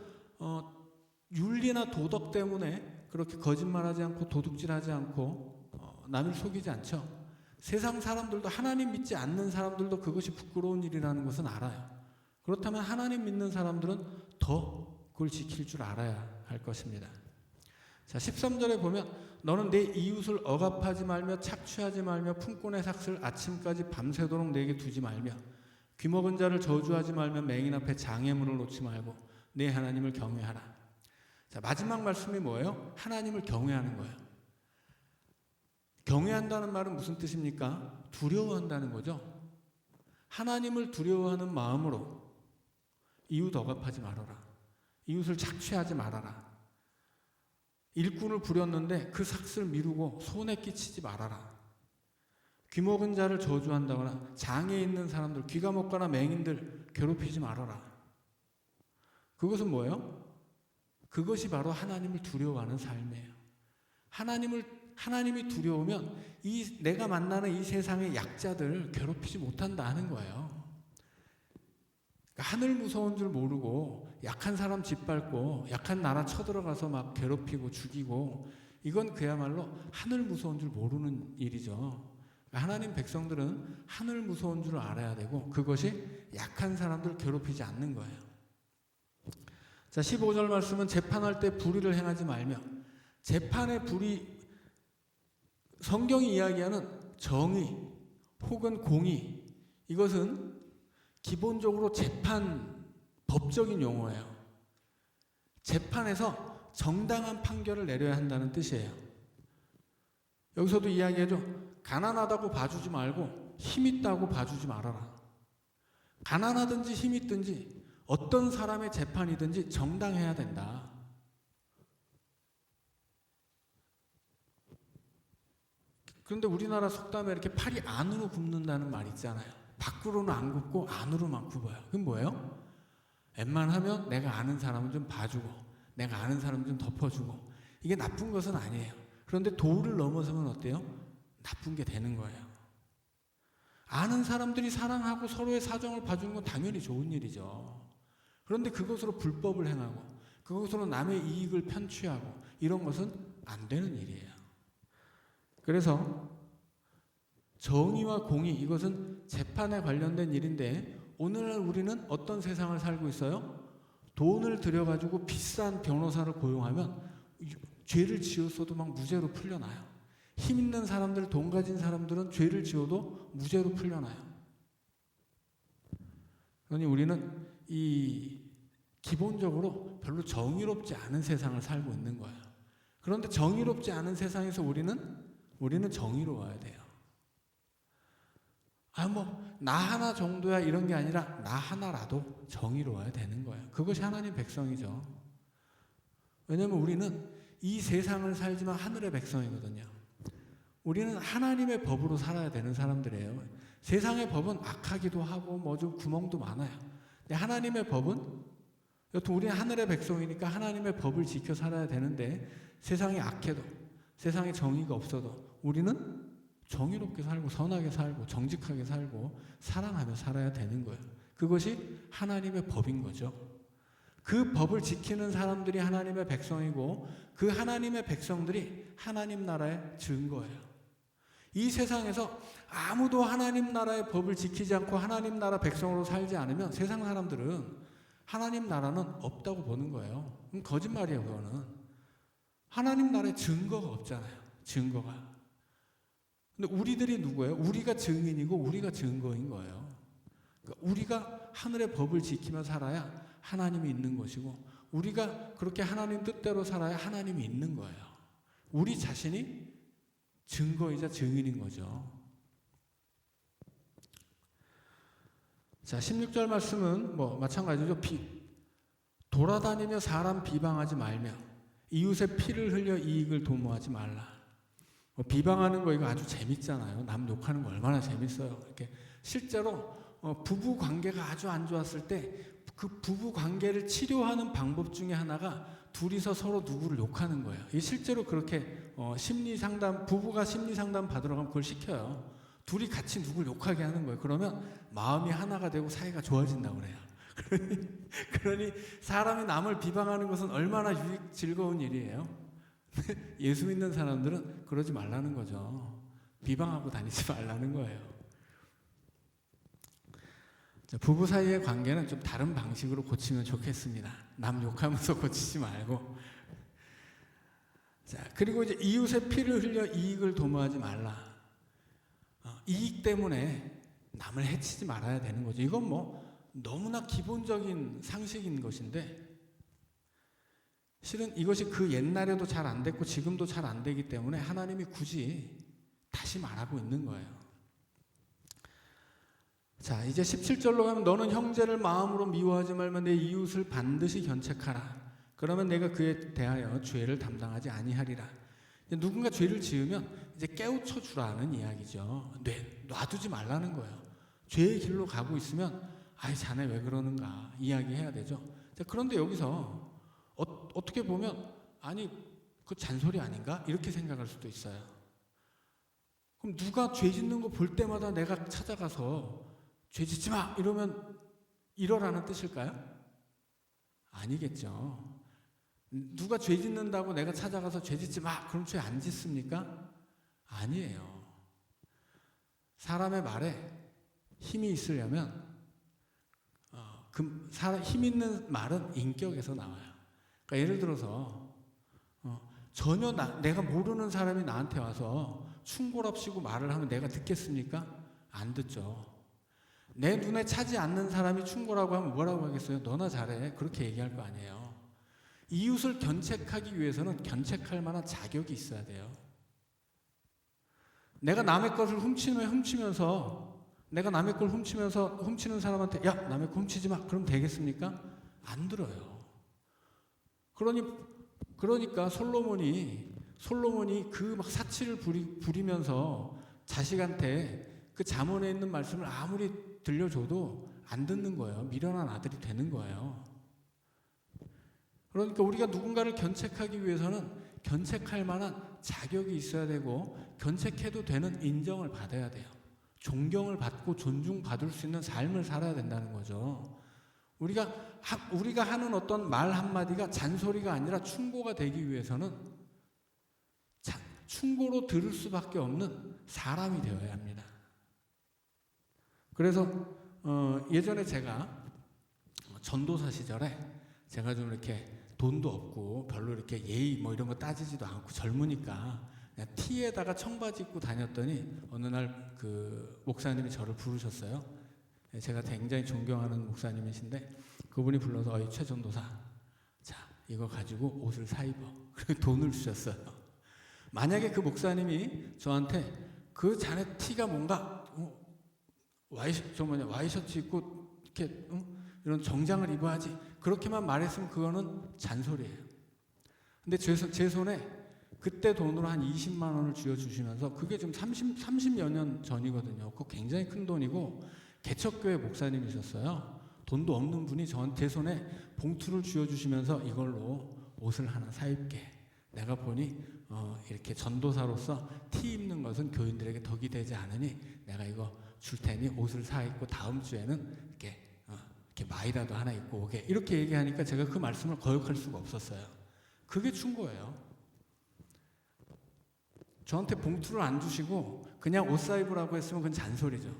윤리나 도덕 때문에 그렇게 거짓말하지 않고 도둑질하지 않고 남을 속이지 않죠. 세상 사람들도 하나님 믿지 않는 사람들도 그것이 부끄러운 일이라는 것은 알아요. 그렇다면 하나님 믿는 사람들은 더 그걸 지킬 줄 알아야 할 것입니다. 자, 13절에 보면 너는 내 이웃을 억압하지 말며 착취하지 말며 품꾼의 삭슬 아침까지 밤새도록 내게 두지 말며 귀먹은 자를 저주하지 말며 맹인 앞에 장애물을 놓지 말고 내 하나님을 경외하라. 자, 마지막 말씀이 뭐예요? 하나님을 경외하는 거예요. 경외한다는 말은 무슨 뜻입니까? 두려워한다는 거죠. 하나님을 두려워하는 마음으로 이웃 억압하지 말아라. 이웃을 착취하지 말아라. 일꾼을 부렸는데 그 삭슬 미루고 손에 끼치지 말아라. 귀먹은 자를 저주한다거나 장애 있는 사람들, 귀가 먹거나 맹인들 괴롭히지 말아라. 그것은 뭐예요? 그것이 바로 하나님을 두려워하는 삶이에요. 하나님이 두려우면 내가 만나는 이 세상의 약자들 괴롭히지 못한다 하는 거예요. 하늘 무서운 줄 모르고 약한 사람 짓밟고 약한 나라 쳐들어가서 막 괴롭히고 죽이고 이건 그야말로 하늘 무서운 줄 모르는 일이죠. 하나님 백성들은 하늘 무서운 줄 알아야 되고 그것이 약한 사람들 괴롭히지 않는 거예요. 자, 15절 말씀은 재판할 때 불의를 행하지 말며 재판의 불의 성경이 이야기하는 정의 혹은 공의 이것은 기본적으로 재판 법적인 용어예요. 재판에서 정당한 판결을 내려야 한다는 뜻이에요. 여기서도 이야기하죠. 가난하다고 봐주지 말고 힘있다고 봐주지 말아라. 가난하든지 힘있든지 어떤 사람의 재판이든지 정당해야 된다. 그런데 우리나라 속담에 이렇게 팔이 안으로 굽는다는 말 있잖아요. 밖으로는 안 굽고 안으로만 굽어요. 그건 뭐예요? 웬만하면 내가 아는 사람은 좀 봐주고 내가 아는 사람은 좀 덮어주고 이게 나쁜 것은 아니에요. 그런데 도를 넘어서면 어때요? 나쁜 게 되는 거예요. 아는 사람들이 사랑하고 서로의 사정을 봐주는 건 당연히 좋은 일이죠. 그런데 그것으로 불법을 행하고 그것으로 남의 이익을 편취하고 이런 것은 안 되는 일이에요. 그래서 정의와 공의 이것은 재판에 관련된 일인데 오늘날 우리는 어떤 세상을 살고 있어요? 돈을 들여가지고 비싼 변호사를 고용하면 죄를 지었어도 막 무죄로 풀려나요. 힘 있는 사람들, 돈 가진 사람들은 죄를 지어도 무죄로 풀려나요. 그러니 우리는 기본적으로 별로 정의롭지 않은 세상을 살고 있는 거예요. 그런데 정의롭지 않은 세상에서 우리는 정의로워야 돼요. 나 하나 정도야 이런 게 아니라 나 하나라도 정의로워야 되는 거예요. 그것이 하나님 백성이죠. 왜냐하면 우리는 이 세상을 살지만 하늘의 백성이거든요. 우리는 하나님의 법으로 살아야 되는 사람들이에요. 세상의 법은 악하기도 하고 좀 구멍도 많아요. 근데 하나님의 법은 여튼 우리는 하늘의 백성이니까 하나님의 법을 지켜 살아야 되는데 세상이 악해도 세상에 정의가 없어도 우리는 정의롭게 살고 선하게 살고 정직하게 살고 사랑하며 살아야 되는 거예요. 그것이 하나님의 법인 거죠. 그 법을 지키는 사람들이 하나님의 백성이고 그 하나님의 백성들이 하나님 나라의 증거예요. 이 세상에서 아무도 하나님 나라의 법을 지키지 않고 하나님 나라 백성으로 살지 않으면 세상 사람들은 하나님 나라는 없다고 보는 거예요. 그럼 거짓말이에요, 그거는. 하나님 나라의 증거가 없잖아요. 증거가. 근데 우리들이 누구예요? 우리가 증인이고 우리가 증거인 거예요. 그러니까 우리가 하늘의 법을 지키며 살아야 하나님이 있는 것이고 우리가 그렇게 하나님 뜻대로 살아야 하나님이 있는 거예요. 우리 자신이 증거이자 증인인 거죠. 자, 16절 말씀은 마찬가지죠. 돌아다니며 사람 비방하지 말며 이웃의 피를 흘려 이익을 도모하지 말라. 비방하는 거 이거 아주 재밌잖아요. 남 욕하는 거 얼마나 재밌어요. 이렇게 실제로 부부 관계가 아주 안 좋았을 때 그 부부 관계를 치료하는 방법 중에 하나가 둘이서 서로 누구를 욕하는 거예요. 이게 실제로 그렇게 심리 상담, 부부가 심리 상담 받으러 가면 그걸 시켜요. 둘이 같이 누굴 욕하게 하는 거예요. 그러면 마음이 하나가 되고 사이가 좋아진다고 그래요. 그러니 사람이 남을 비방하는 것은 얼마나 즐거운 일이에요. 예수 믿는 사람들은 그러지 말라는 거죠. 비방하고 다니지 말라는 거예요. 부부 사이의 관계는 좀 다른 방식으로 고치면 좋겠습니다. 남 욕하면서 고치지 말고. 자, 그리고 이제 이웃의 피를 흘려 이익을 도모하지 말라. 이익 때문에 남을 해치지 말아야 되는 거죠. 이건 너무나 기본적인 상식인 것인데 실은 이것이 그 옛날에도 잘 안 됐고 지금도 잘 안 되기 때문에 하나님이 굳이 다시 말하고 있는 거예요. 자, 이제 17절로 가면 너는 형제를 마음으로 미워하지 말며 내 이웃을 반드시 견책하라. 그러면 내가 그에 대하여 죄를 담당하지 아니하리라. 누군가 죄를 지으면 이제 깨우쳐 주라는 이야기죠. 놔두지 말라는 거예요. 죄의 길로 가고 있으면 아이 자네 왜 그러는가 이야기해야 되죠. 자, 그런데 여기서 어떻게 보면 아니 그 잔소리 아닌가 이렇게 생각할 수도 있어요. 그럼 누가 죄 짓는 거 볼 때마다 내가 찾아가서 죄 짓지 마 이러면 이러라는 뜻일까요? 아니겠죠. 누가 죄 짓는다고 내가 찾아가서 죄 짓지 마 그럼 죄 안 짓습니까? 아니에요. 사람의 말에 힘이 있으려면 힘 있는 말은 인격에서 나와요. 그러니까 예를 들어서 전혀 내가 모르는 사람이 나한테 와서 충고랍시고 말을 하면 내가 듣겠습니까? 안 듣죠. 내 눈에 차지 않는 사람이 충고라고 하면 뭐라고 하겠어요? 너나 잘해. 그렇게 얘기할 거 아니에요. 이웃을 견책하기 위해서는 견책할 만한 자격이 있어야 돼요. 내가 남의 것을 훔치면서 내가 남의 걸 훔치는 사람한테 야 남의 거 훔치지 마 그럼 되겠습니까? 안 들어요. 그러니까 솔로몬이 그 막 사치를 부리면서 자식한테 그 잠언에 있는 말씀을 아무리 들려줘도 안 듣는 거예요. 미련한 아들이 되는 거예요. 그러니까 우리가 누군가를 견책하기 위해서는 견책할 만한 자격이 있어야 되고 견책해도 되는 인정을 받아야 돼요. 존경을 받고 존중받을 수 있는 삶을 살아야 된다는 거죠. 우리가 하는 어떤 말 한마디가 잔소리가 아니라 충고가 되기 위해서는 충고로 들을 수밖에 없는 사람이 되어야 합니다. 그래서 예전에 제가 전도사 시절에 제가 좀 이렇게 돈도 없고 별로 이렇게 예의 이런 거 따지지도 않고 젊으니까 그냥 티에다가 청바지 입고 다녔더니 어느 날 그 목사님이 저를 부르셨어요. 제가 굉장히 존경하는 목사님이신데 그분이 불러서 어이 최 전도사 자 이거 가지고 옷을 사 입어. 그리고 돈을 주셨어요. 만약에 그 목사님이 저한테 그 자네 티가 뭔가 와이셔츠 입고 이렇게 이런 정장을 입어야지 그렇게만 말했으면 그거는 잔소리예요. 근데 제 손에 그때 돈으로 한 20만 원을 쥐어주시면서 그게 지금 30여 년 전이거든요. 그거 굉장히 큰 돈이고 개척교회 목사님이셨어요. 돈도 없는 분이 제 손에 봉투를 쥐어주시면서 이걸로 옷을 하나 사입게. 내가 보니 이렇게 전도사로서 티 입는 것은 교인들에게 덕이 되지 않으니 내가 이거 줄 테니 옷을 사입고 다음 주에는 이렇게 마이라도 하나 입고 오게. 이렇게 얘기하니까 제가 그 말씀을 거역할 수가 없었어요. 그게 충고예요. 저한테 봉투를 안 주시고 그냥 옷 사입으라고 했으면 그건 잔소리죠.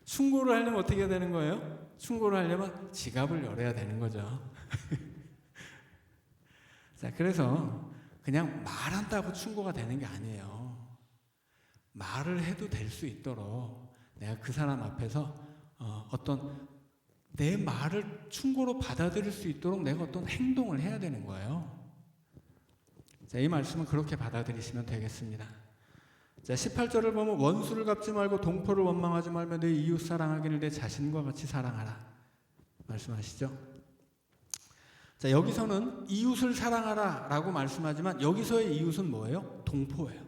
충고를 하려면 어떻게 해야 되는 거예요? 충고를 하려면 지갑을 열어야 되는 거죠. 자, 그래서 그냥 말한다고 충고가 되는 게 아니에요. 말을 해도 될 수 있도록 내가 그 사람 앞에서 어떤 내 말을 충고로 받아들일 수 있도록 내가 어떤 행동을 해야 되는 거예요. 자, 이 말씀은 그렇게 받아들이시면 되겠습니다. 자, 18절을 보면 원수를 갚지 말고 동포를 원망하지 말며 내 이웃 사랑하기를 내 자신과 같이 사랑하라 말씀하시죠. 자, 여기서는 이웃을 사랑하라 라고 말씀하지만 여기서의 이웃은 뭐예요? 동포예요.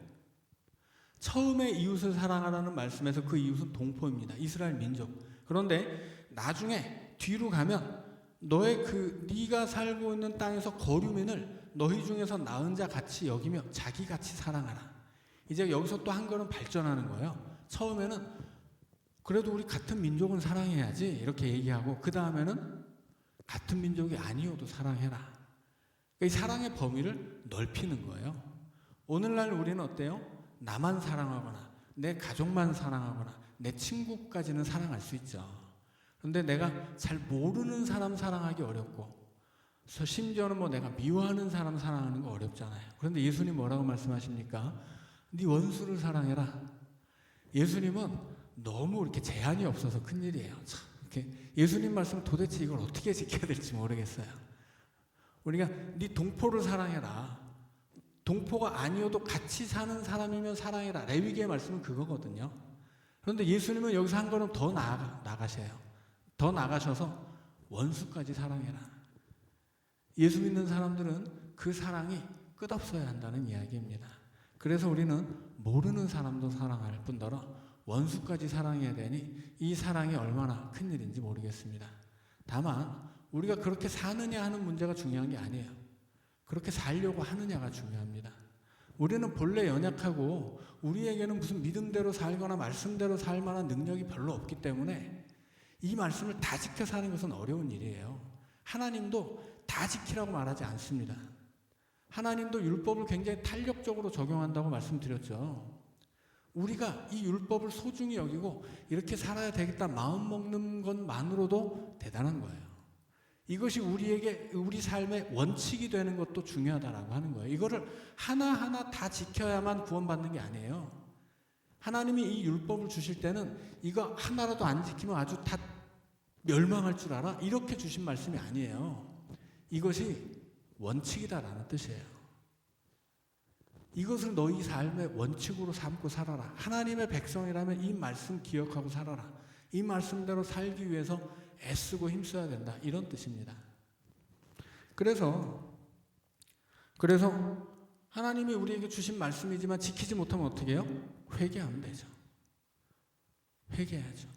처음에 이웃을 사랑하라는 말씀에서 그 이웃은 동포입니다. 이스라엘 민족. 그런데 나중에 뒤로 가면 네가 살고 있는 땅에서 거류민을 너희 중에서 나은 자 같이 여기며 자기 같이 사랑하라. 이제 여기서 또 한 걸음 발전하는 거예요. 처음에는 그래도 우리 같은 민족은 사랑해야지 이렇게 얘기하고 그 다음에는 같은 민족이 아니어도 사랑해라. 그러니까 이 사랑의 범위를 넓히는 거예요. 오늘날 우리는 어때요? 나만 사랑하거나 내 가족만 사랑하거나 내 친구까지는 사랑할 수 있죠. 그런데 내가 잘 모르는 사람 사랑하기 어렵고 심지어는 내가 미워하는 사람 사랑하는 거 어렵잖아요. 그런데 예수님 뭐라고 말씀하십니까? 네 원수를 사랑해라. 예수님은 너무 이렇게 제한이 없어서 큰일이에요. 참 이렇게 예수님 말씀 도대체 이걸 어떻게 지켜야 될지 모르겠어요. 우리가 네 동포를 사랑해라. 동포가 아니어도 같이 사는 사람이면 사랑해라. 레위기의 말씀은 그거거든요. 그런데 예수님은 여기서 한 걸음 더 나가셔요. 더 나가셔서 원수까지 사랑해라. 예수 믿는 사람들은 그 사랑이 끝없어야 한다는 이야기입니다. 그래서 우리는 모르는 사람도 사랑할 뿐더러 원수까지 사랑해야 되니 이 사랑이 얼마나 큰일인지 모르겠습니다. 다만 우리가 그렇게 사느냐 하는 문제가 중요한 게 아니에요. 그렇게 살려고 하느냐가 중요합니다. 우리는 본래 연약하고 우리에게는 무슨 믿음대로 살거나 말씀대로 살 만한 능력이 별로 없기 때문에 이 말씀을 다 지켜 사는 것은 어려운 일이에요. 하나님도 다 지키라고 말하지 않습니다. 하나님도 율법을 굉장히 탄력적으로 적용한다고 말씀드렸죠. 우리가 이 율법을 소중히 여기고 이렇게 살아야 되겠다 마음 먹는 것만으로도 대단한 거예요. 이것이 우리 삶의 원칙이 되는 것도 중요하다라고 하는 거예요. 이거를 하나하나 다 지켜야만 구원받는 게 아니에요. 하나님이 이 율법을 주실 때는 이거 하나라도 안 지키면 아주 다 멸망할 줄 알아? 이렇게 주신 말씀이 아니에요. 이것이 원칙이다라는 뜻이에요. 이것을 너희 삶의 원칙으로 삼고 살아라. 하나님의 백성이라면 이 말씀 기억하고 살아라. 이 말씀대로 살기 위해서 애쓰고 힘써야 된다. 이런 뜻입니다. 그래서 하나님이 우리에게 주신 말씀이지만 지키지 못하면 어떻게 해요? 회개하면 되죠. 회개해야죠.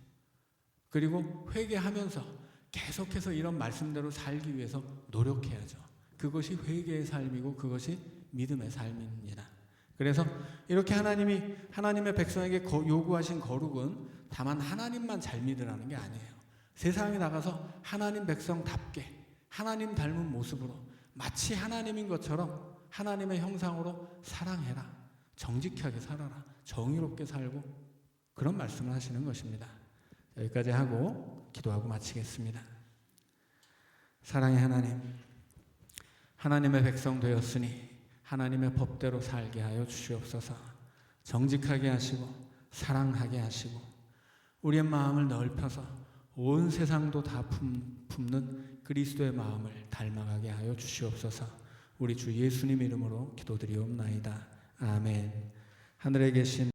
그리고 회개하면서 계속해서 이런 말씀대로 살기 위해서 노력해야죠. 그것이 회개의 삶이고 그것이 믿음의 삶입니다. 그래서 이렇게 하나님의 백성에게 요구하신 거룩은 다만 하나님만 잘 믿으라는 게 아니에요. 세상에 나가서 하나님 백성답게 하나님 닮은 모습으로 마치 하나님인 것처럼 하나님의 형상으로 사랑해라. 정직하게 살아라. 정의롭게 살고 그런 말씀을 하시는 것입니다. 여기까지 하고 기도하고 마치겠습니다. 사랑의 하나님, 하나님의 백성 되었으니 하나님의 법대로 살게 하여 주시옵소서. 정직하게 하시고 사랑하게 하시고 우리의 마음을 넓혀서 온 세상도 다 품는 그리스도의 마음을 닮아가게 하여 주시옵소서. 우리 주 예수님 이름으로 기도드리옵나이다. 아멘. 하늘에 계신